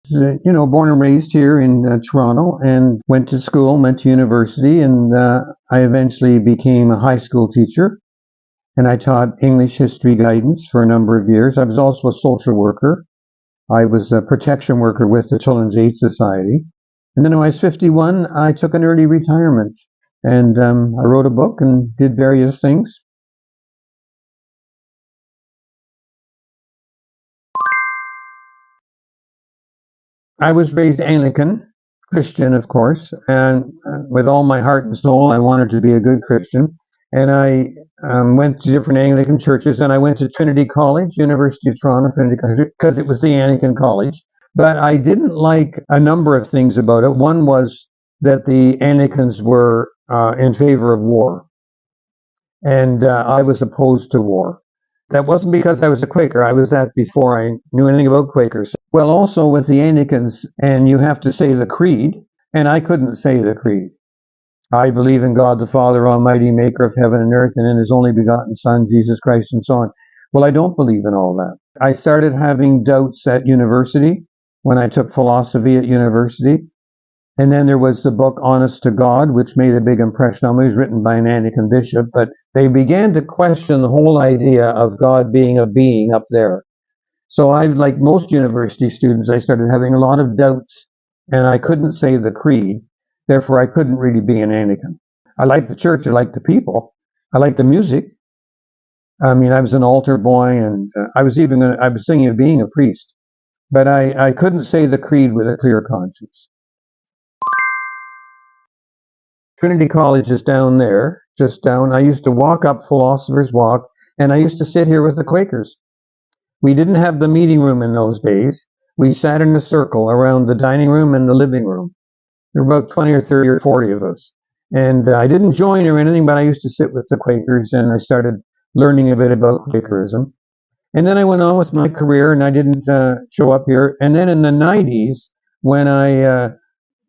Born and raised here in Toronto, and went to school, went to university, and I eventually became a high school teacher, and I taught English history guidance for a number of years. I was also a social worker. I was a protection worker with the Children's Aid Society. And then when I was 51, I took an early retirement, and I wrote a book and did various things. I was raised Anglican, Christian, of course, and with all my heart and soul, I wanted to be a good Christian. And I went to different Anglican churches, and I went to Trinity College, University of Toronto, Trinity College, because it was the Anglican college. But I didn't like a number of things about it. One was that the Anglicans were in favor of war, and I was opposed to war. That wasn't because I was a Quaker. I was that before I knew anything about Quakers. Well, also with the Anglicans, and you have to say the creed, and I couldn't say the creed. I believe in God the Father Almighty, maker of heaven and earth, and in his only begotten Son, Jesus Christ, and so on. Well, I don't believe in all that. I started having doubts at university when I took philosophy at university. And then there was the book Honest to God, which made a big impression on me. It was written by an Anglican bishop, but they began to question the whole idea of God being a being up there. So I, like most university students, I started having a lot of doubts, and I couldn't say the creed. Therefore, I couldn't really be an Anglican. I liked the church, I liked the people, I liked the music. I mean, I was an altar boy, and I was thinking of being a priest, but I couldn't say the creed with a clear conscience. Trinity College is down there, just down. I used to walk up Philosopher's Walk, and I used to sit here with the Quakers. We didn't have the meeting room in those days. We sat in a circle around the dining room and the living room. There were about 20 or 30 or 40 of us. And I didn't join or anything, but I used to sit with the Quakers, and I started learning a bit about Quakerism. And then I went on with my career, and I didn't show up here. And then in the 90s, when I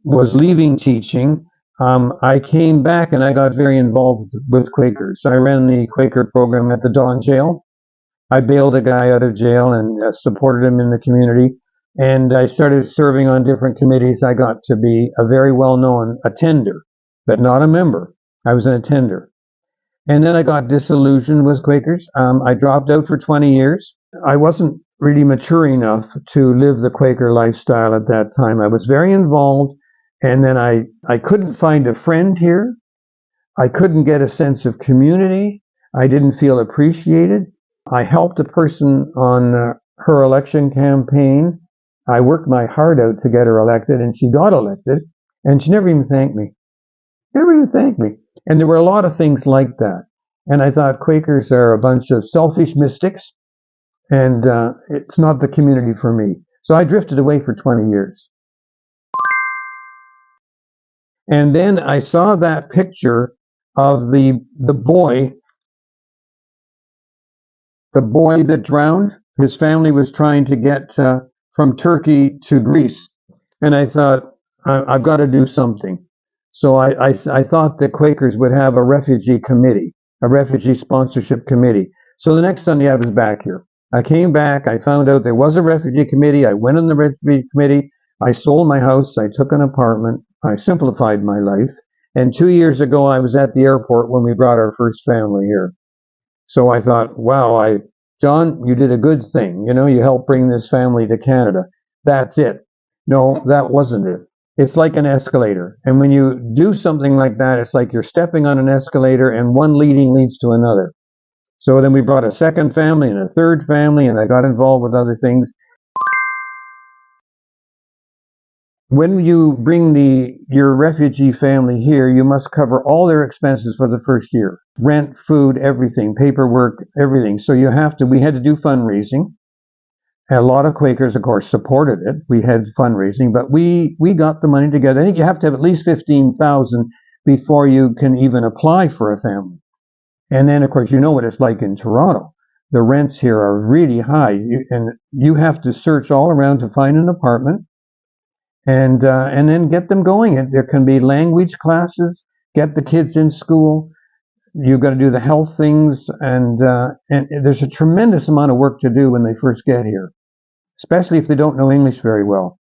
was leaving teaching, I came back and I got very involved with Quakers. I ran the Quaker program at the Don jail. I bailed a guy out of jail and supported him in the community. And I started serving on different committees. I got to be a very well-known attender, but not a member. I was an attender. And then I got disillusioned with Quakers. I dropped out for 20 years. I wasn't really mature enough to live the Quaker lifestyle at that time. I was very involved. And then I couldn't find a friend here. I couldn't get a sense of community. I didn't feel appreciated. I helped a person on her election campaign. I worked my heart out to get her elected, and she got elected, and she never even thanked me. Never even thanked me. And there were a lot of things like that. And I thought Quakers are a bunch of selfish mystics, and it's not the community for me. So I drifted away for 20 years. And then I saw that picture of the boy that drowned. His family was trying to get from Turkey to Greece. And I thought, I've got to do something. So I thought the Quakers would have a refugee committee, a refugee sponsorship committee. So the next Sunday I was back here. I came back, I found out there was a refugee committee. I went on the refugee committee. I sold my house. I took an apartment. I simplified my life. And 2 years ago, I was at the airport when we brought our first family here. So I thought, wow, John, you did a good thing. You helped bring this family to Canada. That's it. No, that wasn't it. It's like an escalator. And when you do something like that, it's like you're stepping on an escalator and one leading leads to another. So then we brought a second family and a third family, and I got involved with other things. When you bring your refugee family here, you must cover all their expenses for the first year. Rent, food, everything, paperwork, everything. So we had to do fundraising. A lot of Quakers, of course, supported it. We had fundraising, but we got the money together. I think you have to have at least $15,000 before you can even apply for a family. And then, of course, you know what it's like in Toronto. The rents here are really high, and you have to search all around to find an apartment. And then get them going. There can be language classes, get the kids in school. You've got to do the health things, and there's a tremendous amount of work to do when they first get here, especially if they don't know English very well.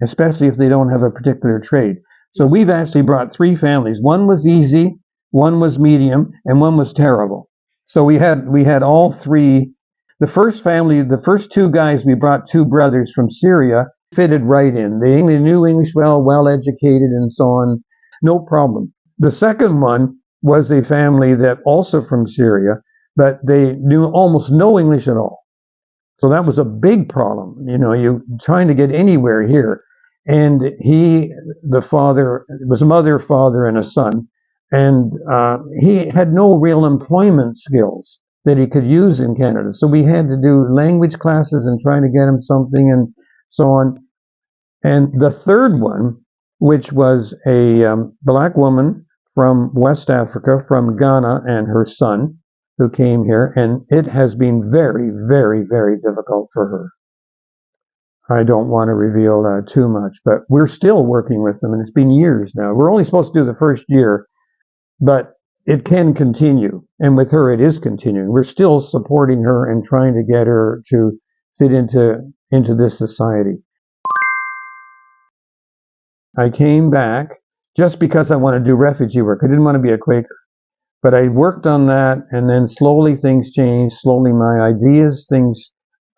especially if they don't have a particular trade. So we've actually brought 3 families. One was easy, one was medium, and one was terrible. So we had all 3. The first family, the first 2 guys, we brought 2 brothers from Syria, fitted right in. They knew English well educated and so on, no problem. The second one was a family that also from Syria, but they knew almost no English at all. So that was a big problem. You trying to get anywhere here. And the father, it was a mother, father, and a son. And he had no real employment skills that he could use in Canada. So we had to do language classes and trying to get him something and so on. And the third one, which was a black woman from West Africa, from Ghana, and her son, who came here, and it has been very, very, very difficult for her. I don't want to reveal too much, but we're still working with them, and it's been years now. We're only supposed to do the first year, but it can continue, and with her it is continuing. We're still supporting her and trying to get her to fit into this society. I came back just because I wanted to do refugee work. I didn't want to be a Quaker. But I worked on that, and then slowly things changed. Slowly my ideas, things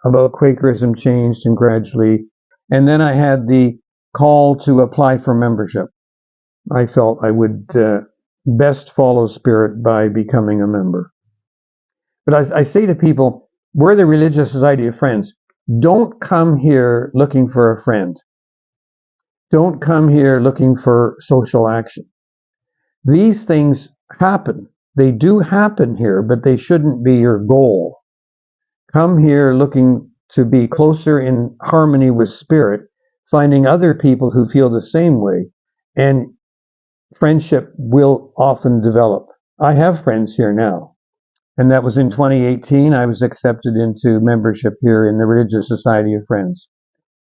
about Quakerism changed, and gradually. And then I had the call to apply for membership. I felt I would best follow Spirit by becoming a member. But I say to people, we're the Religious Society of Friends. Don't come here looking for a friend. Don't come here looking for social action. These things happen. They do happen here, but they shouldn't be your goal. Come here looking to be closer in harmony with Spirit, finding other people who feel the same way, and friendship will often develop. I have friends here now, and that was in 2018. I was accepted into membership here in the Religious Society of Friends.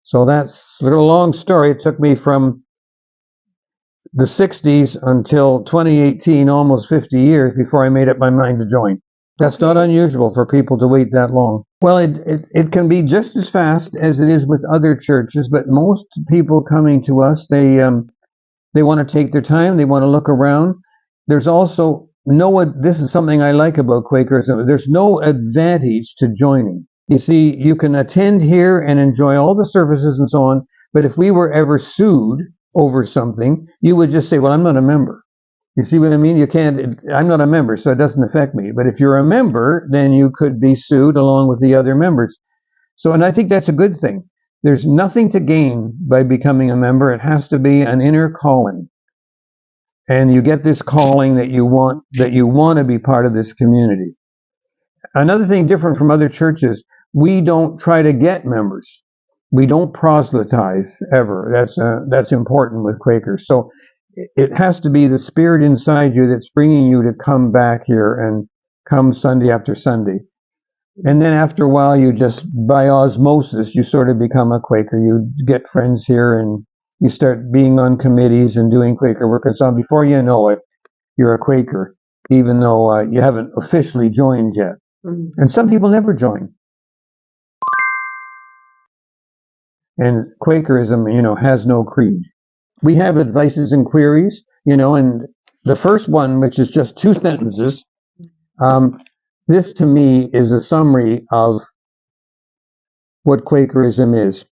So that's a little long story. It took me from the 60s until 2018, almost 50 years before I made up my mind to join. That's not unusual for people to wait that long. Well, it can be just as fast as it is with other churches, but most people coming to us, they want to take their time, they want to look around. There's also this is something I like about Quakerism, there's no advantage to joining. You see, you can attend here and enjoy all the services and so on, but if we were ever sued over something, you would just say, well, I'm not a member. You see what I mean? I'm not a member, so it doesn't affect me. But if you're a member, then you could be sued along with the other members. So, and I think that's a good thing. There's nothing to gain by becoming a member. It has to be an inner calling. And you get this calling that you want to be part of this community. Another thing different from other churches, we don't try to get members. We don't proselytize ever. That's important with Quakers. So it has to be the Spirit inside you that's bringing you to come back here and come Sunday after Sunday. And then after a while, you just, by osmosis, you sort of become a Quaker. You get friends here and you start being on committees and doing Quaker work and so on. Before you know it, you're a Quaker, even though you haven't officially joined yet. Mm-hmm. And some people never join. And Quakerism, has no creed. We have advices and queries, and the first one, which is just 2 sentences, this to me is a summary of what Quakerism is.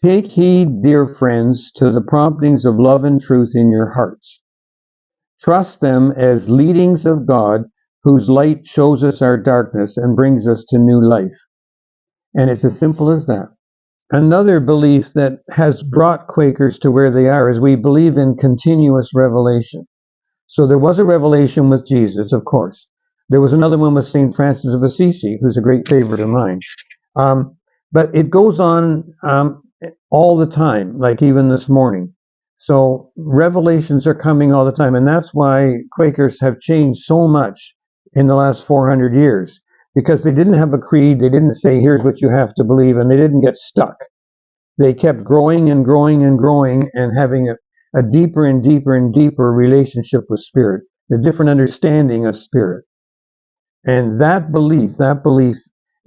Take heed, dear friends, to the promptings of love and truth in your hearts. Trust them as leadings of God, whose light shows us our darkness and brings us to new life. And it's as simple as that. Another belief that has brought Quakers to where they are is we believe in continuous revelation. So there was a revelation with Jesus, of course. There was another one with St. Francis of Assisi, who's a great favorite of mine. But it goes on all the time, like even this morning. So revelations are coming all the time, and that's why Quakers have changed so much in the last 400 years. Because they didn't have a creed, they didn't say, here's what you have to believe, and they didn't get stuck. They kept growing and growing and growing and having a deeper and deeper and deeper relationship with Spirit, a different understanding of Spirit. And that belief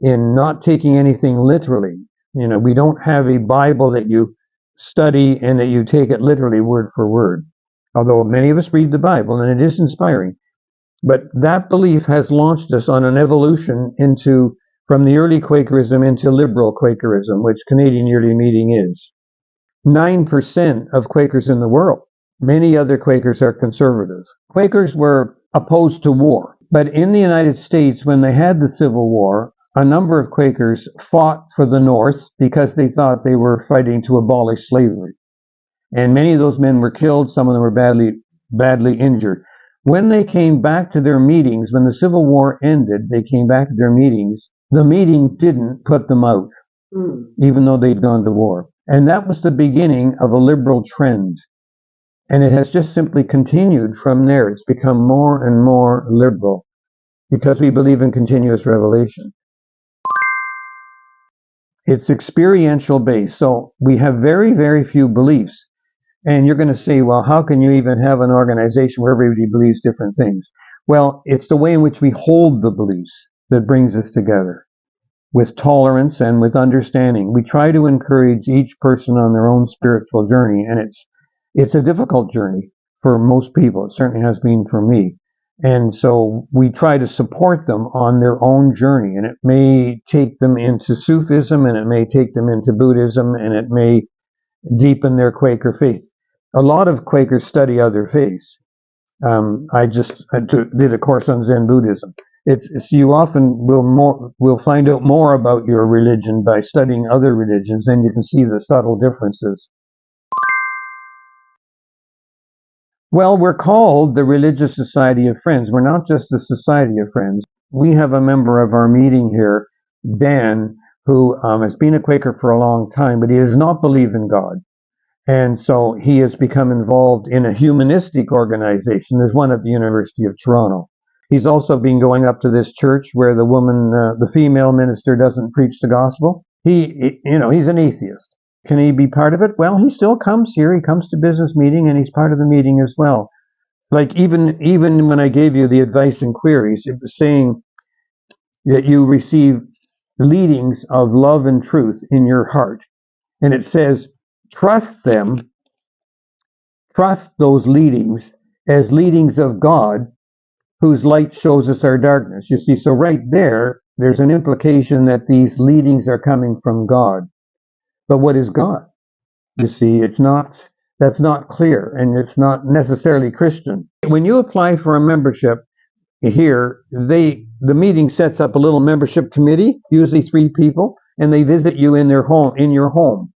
in not taking anything literally, we don't have a Bible that you study and that you take it literally word for word. Although many of us read the Bible and it is inspiring. But that belief has launched us on an evolution from the early Quakerism into liberal Quakerism, which Canadian Yearly Meeting is. 9% of Quakers in the world. Many other Quakers are conservative. Quakers were opposed to war. But in the United States, when they had the Civil War, a number of Quakers fought for the North because they thought they were fighting to abolish slavery. And many of those men were killed. Some of them were badly injured. When they came back to their meetings, when the Civil War ended, they came back to their meetings. The meeting didn't put them out, even though they'd gone to war. And that was the beginning of a liberal trend. And it has just simply continued from there. It's become more and more liberal because we believe in continuous revelation. It's experiential based. So we have very, very few beliefs. And you're going to say, well, how can you even have an organization where everybody believes different things? Well, it's the way in which we hold the beliefs that brings us together with tolerance and with understanding. We try to encourage each person on their own spiritual journey, and it's a difficult journey for most people. It certainly has been for me. And so we try to support them on their own journey, and it may take them into Sufism, and it may take them into Buddhism, and it may deepen their Quaker faith. A lot of Quakers study other faiths. I did a course on Zen Buddhism. You often will find out more about your religion by studying other religions, and you can see the subtle differences. Well, we're called the Religious Society of Friends. We're not just the Society of Friends. We have a member of our meeting here, Dan, who has been a Quaker for a long time, but he does not believe in God. And so he has become involved in a humanistic organization. There's one at the University of Toronto. He's also been going up to this church where the female minister doesn't preach the gospel. He's an atheist. Can he be part of it? Well, he still comes here. He comes to business meeting and he's part of the meeting as well. Like even when I gave you the advice and queries, it was saying that you receive leadings of love and truth in your heart. And it says, trust those leadings as leadings of God, whose light shows us our darkness. You see, so right there's an implication that these leadings are coming from God. But what is God? You see, that's not clear, and it's not necessarily Christian. When you apply for a membership here, the meeting sets up a little membership committee, usually 3 people, and they visit you in your home.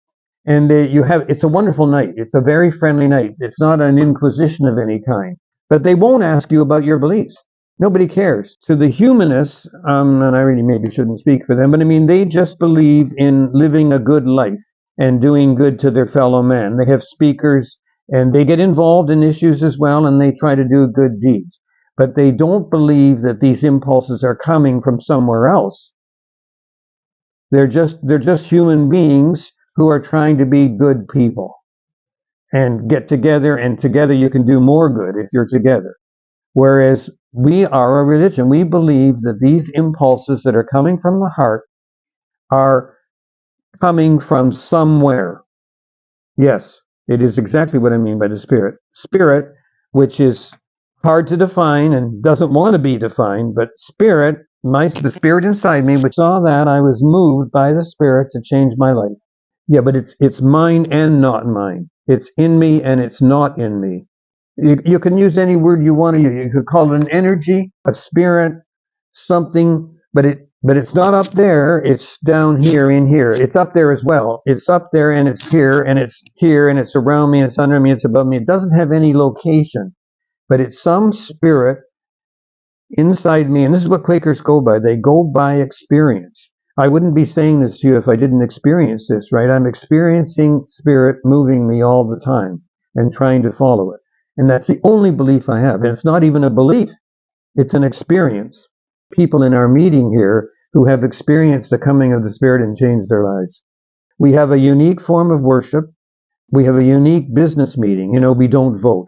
And it's a wonderful night. It's a very friendly night. It's not an inquisition of any kind. But they won't ask you about your beliefs. Nobody cares. To the humanists, and I really maybe shouldn't speak for them, but I mean, they just believe in living a good life and doing good to their fellow man. They have speakers, and they get involved in issues as well, and they try to do good deeds. But they don't believe that these impulses are coming from somewhere else. They're just human beings who are trying to be good people and get together, and together you can do more good if you're together. Whereas we are a religion. We believe that these impulses that are coming from the heart are coming from somewhere. Yes, it is exactly what I mean by the Spirit. Spirit, which is hard to define and doesn't want to be defined, but Spirit, the Spirit inside me, which saw that I was moved by the Spirit to change my life. Yeah, but it's mine and not mine. It's in me and it's not in me. You can use any word you want to use. You could call it an energy, a spirit, something, but it's not up there. It's down here, in here. It's up there as well. It's up there and it's here and it's here and it's around me, it's under me, it's above me. It doesn't have any location, but it's some spirit inside me. And this is what Quakers go by. They go by experience. I wouldn't be saying this to you if I didn't experience this, right? I'm experiencing Spirit moving me all the time and trying to follow it. And that's the only belief I have. And it's not even a belief. It's an experience. People in our meeting here who have experienced the coming of the Spirit and changed their lives. We have a unique form of worship. We have a unique business meeting. We don't vote.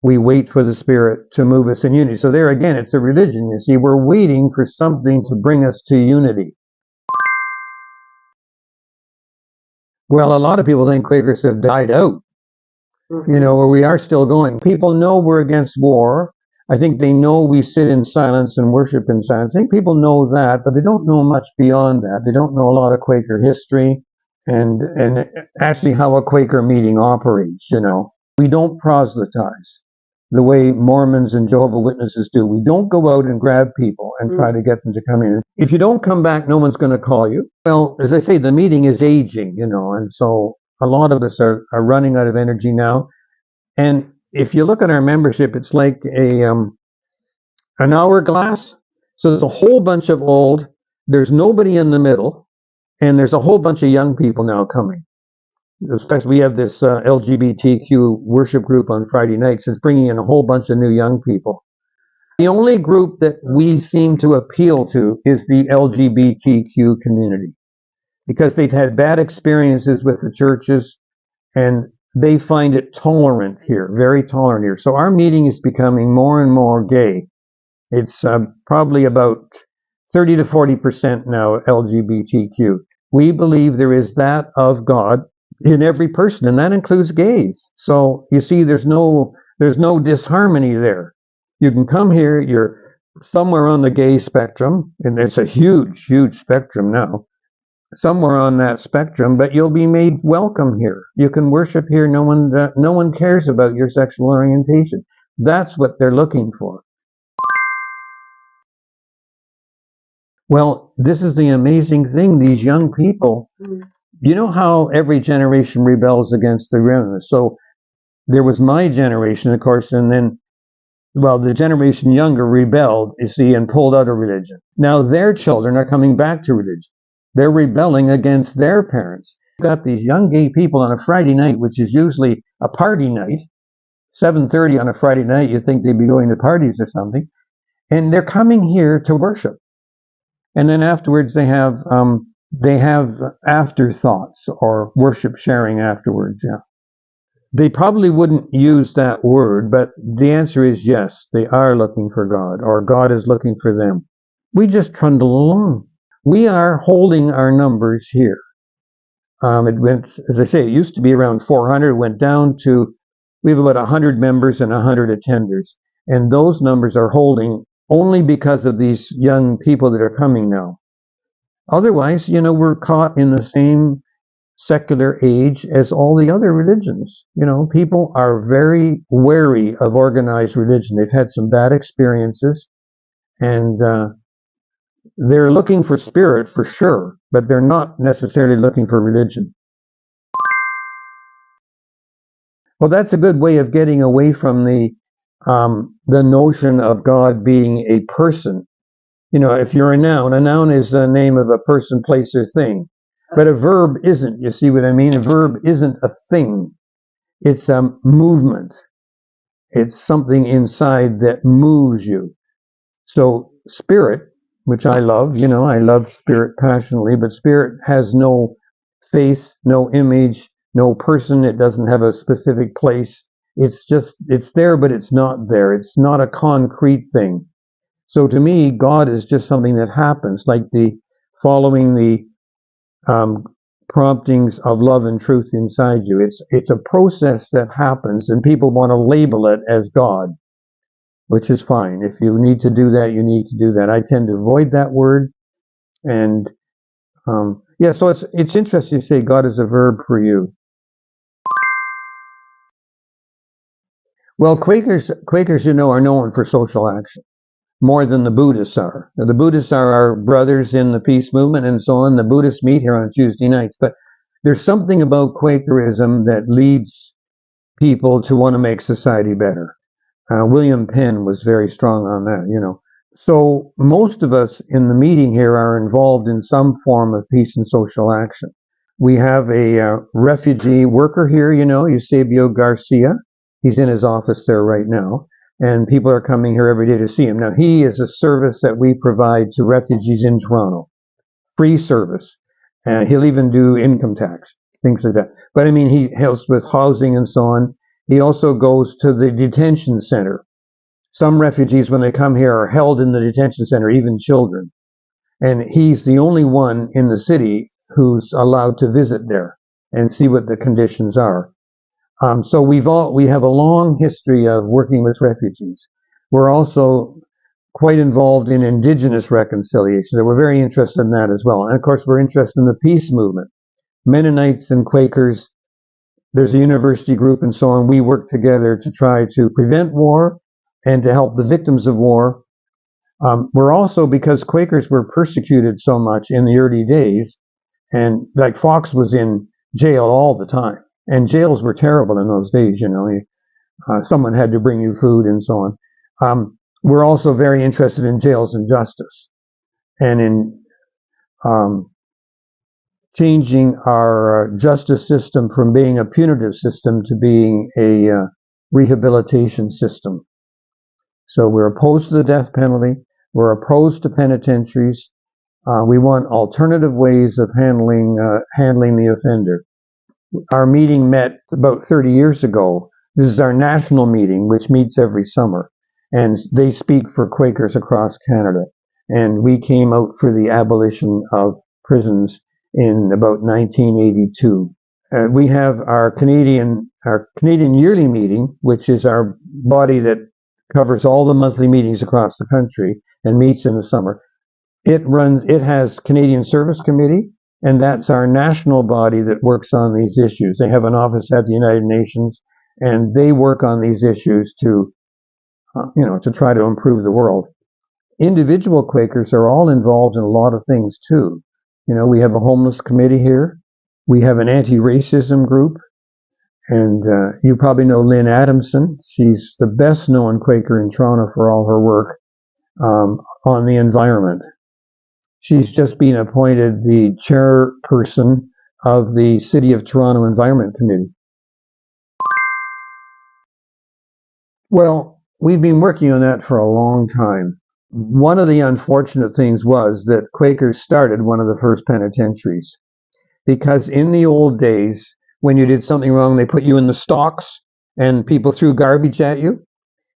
We wait for the Spirit to move us in unity. So there again, it's a religion. You see, we're waiting for something to bring us to unity. Well, a lot of people think Quakers have died out, or we are still going. People know we're against war. I think they know we sit in silence and worship in silence. I think people know that, but they don't know much beyond that. They don't know a lot of Quaker history and actually how a Quaker meeting operates, We don't proselytize the way Mormons and Jehovah's Witnesses do. We don't go out and grab people and try to get them to come in. If you don't come back, no one's going to call you. Well, as I say, the meeting is aging, and so a lot of us are running out of energy now. And if you look at our membership, it's like an hourglass. So there's a whole bunch of old, there's nobody in the middle, and there's a whole bunch of young people now coming. Especially, we have this LGBTQ worship group on Friday nights. It's bringing in a whole bunch of new young people. The only group that we seem to appeal to is the LGBTQ community, because they've had bad experiences with the churches, and they find it tolerant here, very tolerant here. So our meeting is becoming more and more gay. It's probably about 30 to 40% now LGBTQ. We believe there is that of God in every person, and that includes gays. So you see, there's no disharmony there. You can come here, you're somewhere on the gay spectrum, and it's a huge, huge spectrum now, somewhere on that spectrum, but you'll be made welcome here. You can worship here. No one cares about your sexual orientation. That's what they're looking for. Well, this is the amazing thing. These young people, you know how every generation rebels against the remnant. So there was my generation, of course, and then, the generation younger rebelled, you see, and pulled out of religion. Now their children are coming back to religion. They're rebelling against their parents. You've got these young gay people on a Friday night, which is usually a party night, 7:30 on a Friday night. You'd think they'd be going to parties or something. And they're coming here to worship. And then afterwards they have afterthoughts or worship sharing afterwards. Yeah. They probably wouldn't use that word, but the answer is yes, they are looking for God, or God is looking for them. We just trundle along. We are holding our numbers here. It went, as I say, it used to be around 400, went down to, we have about 100 members and 100 attenders. And those numbers are holding only because of these young people that are coming now. Otherwise, we're caught in the same secular age as all the other religions. People are very wary of organized religion. They've had some bad experiences, and they're looking for spirit for sure, but they're not necessarily looking for religion. Well, that's a good way of getting away from the notion of God being a person. If you're a noun is the name of a person, place, or thing. But a verb isn't. You see what I mean? A verb isn't a thing. It's a movement. It's something inside that moves you. So spirit, which I love, I love spirit passionately, but spirit has no face, no image, no person. It doesn't have a specific place. It's there, but it's not there. It's not a concrete thing. So to me, God is just something that happens, like following the promptings of love and truth inside you. It's a process that happens, and people want to label it as God, which is fine. If you need to do that, you need to do that. I tend to avoid that word. And so it's interesting to say God is a verb for you. Well, Quakers, are known for social action, more than the Buddhists are. Now, the Buddhists are our brothers in the peace movement and so on. The Buddhists meet here on Tuesday nights. But there's something about Quakerism that leads people to want to make society better. William Penn was very strong on that, So most of us in the meeting here are involved in some form of peace and social action. We have a refugee worker here, Eusebio Garcia. He's in his office there right now. And people are coming here every day to see him. Now, he is a service that we provide to refugees in Toronto. Free service. And he'll even do income tax, things like that. But he helps with housing and so on. He also goes to the detention center. Some refugees, when they come here, are held in the detention center, even children. And he's the only one in the city who's allowed to visit there. and see what the conditions are. So we have a long history of working with refugees. We're also quite involved in indigenous reconciliation. So we're very interested in that as well. And of course, we're interested in the peace movement. Mennonites and Quakers, there's a university group and so on. We work together to try to prevent war and to help the victims of war. We're also, because Quakers were persecuted so much in the early days, and like Fox was in jail all the time. And jails were terrible in those days, you know. Someone had to bring you food and so on. We're also very interested in jails and justice, and in changing our justice system from being a punitive system to being a rehabilitation system. So we're opposed to the death penalty. We're opposed to penitentiaries. We want alternative ways of handling the offender. Our meeting met about 30 years ago. This is our national meeting, which meets every summer. And they speak for Quakers across Canada. And we came out for the abolition of prisons in about 1982. We have our Canadian yearly meeting, which is our body that covers all the monthly meetings across the country and meets in the summer. It has Canadian Service Committee, and that's our national body that works on these issues. They have an office at the United Nations, and they work on these issues to try to improve the world. Individual Quakers are all involved in a lot of things too. You know, we have a homeless committee here. We have an anti-racism group. And you probably know Lynn Adamson. She's the best known Quaker in Toronto for all her work on the environment. She's just been appointed the chairperson of the City of Toronto Environment Committee. Well, we've been working on that for a long time. One of the unfortunate things was that Quakers started one of the first penitentiaries, because in the old days, when you did something wrong, they put you in the stocks and people threw garbage at you.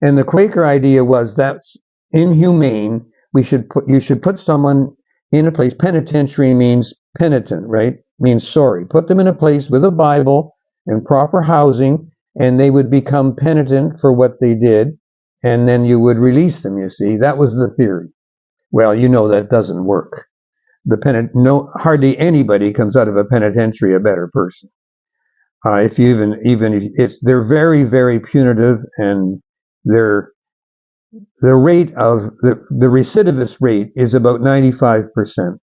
And the Quaker idea was that's inhumane. You should put someone in a place. Penitentiary means penitent, right? Means sorry. Put them in a place with a Bible and proper housing, and they would become penitent for what they did, and then you would release them, you see. That was the theory. Well, you know that doesn't work. Hardly anybody comes out of a penitentiary a better person. If they're very, very punitive, and the recidivist rate is about 95%.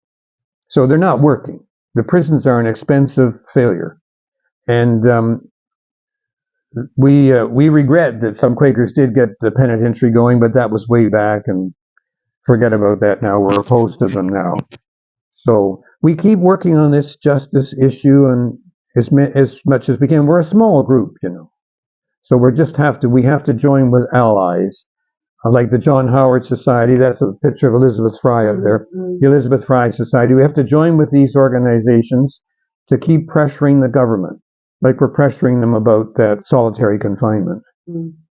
So they're not working. The prisons are an expensive failure. And we regret that some Quakers did get the penitentiary going, but that was way back, and forget about that now. We're opposed to them now. So we keep working on this justice issue, and as much as we can. We're a small group, you know. So we have to join with allies, like the John Howard Society. That's a picture of Elizabeth Fry up there. The Elizabeth Fry Society. We have to join with these organizations to keep pressuring the government, like we're pressuring them about that solitary confinement,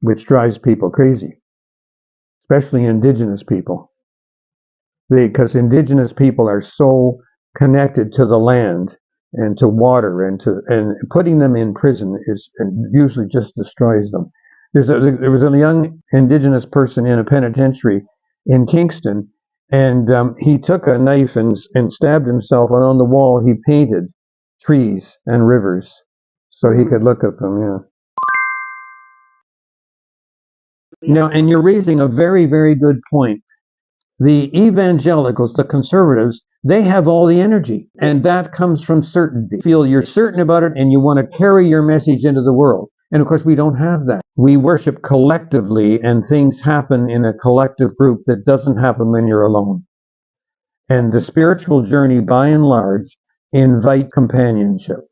which drives people crazy, especially Indigenous people. Because Indigenous people are so connected to the land and to water, and putting them in prison usually just destroys them. There was a young Indigenous person in a penitentiary in Kingston, and he took a knife and stabbed himself, and on the wall he painted trees and rivers so he could look at them. Yeah. Now, and you're raising a very, very good point. The evangelicals, the conservatives, they have all the energy, and that comes from certainty. You feel you're certain about it, and you want to carry your message into the world. And of course, we don't have that. We worship collectively, and things happen in a collective group that doesn't happen when you're alone. And the spiritual journey, by and large, invite companionship.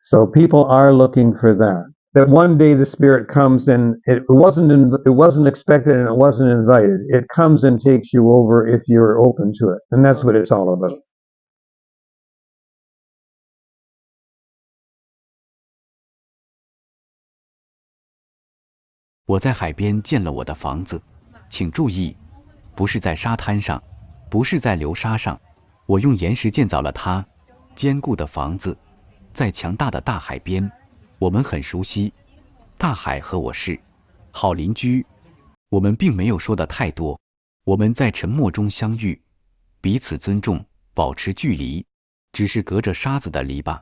So people are looking for that. That one day the Spirit comes, and it wasn't expected, and it wasn't invited. It comes and takes you over if you're open to it. And that's what it's all about. 我在海边建了我的房子，请注意，不是在沙滩上，不是在流沙上，我用岩石建造了它，坚固的房子，在强大的大海边，我们很熟悉，大海和我是好邻居。我们并没有说的太多，我们在沉默中相遇，彼此尊重，保持距离，只是隔着沙子的篱笆，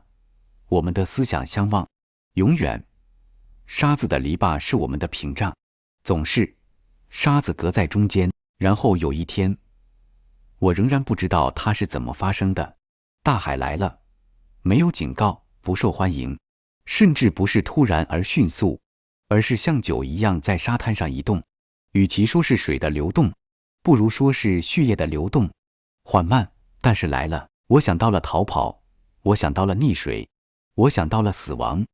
我们的思想相望，永远。沙子的篱笆是我们的屏障，总是沙子隔在中间。然后有一天，我仍然不知道它是怎么发生的，大海来了，没有警告，不受欢迎，甚至不是突然而迅速，而是像酒一样在沙滩上移动。与其说是水的流动，不如说是血液的流动，缓慢，但是来了。我想到了逃跑，我想到了溺水，我想到了死亡。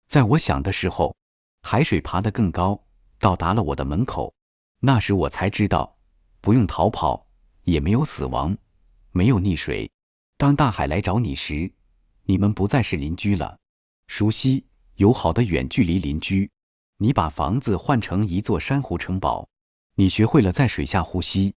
在我想的时候，海水爬得更高，到达了我的门口。那时我才知道，不用逃跑，也没有死亡，没有溺水。当大海来找你时，你们不再是邻居了，熟悉友好的远距离邻居。你把房子换成一座珊瑚城堡，你学会了在水下呼吸，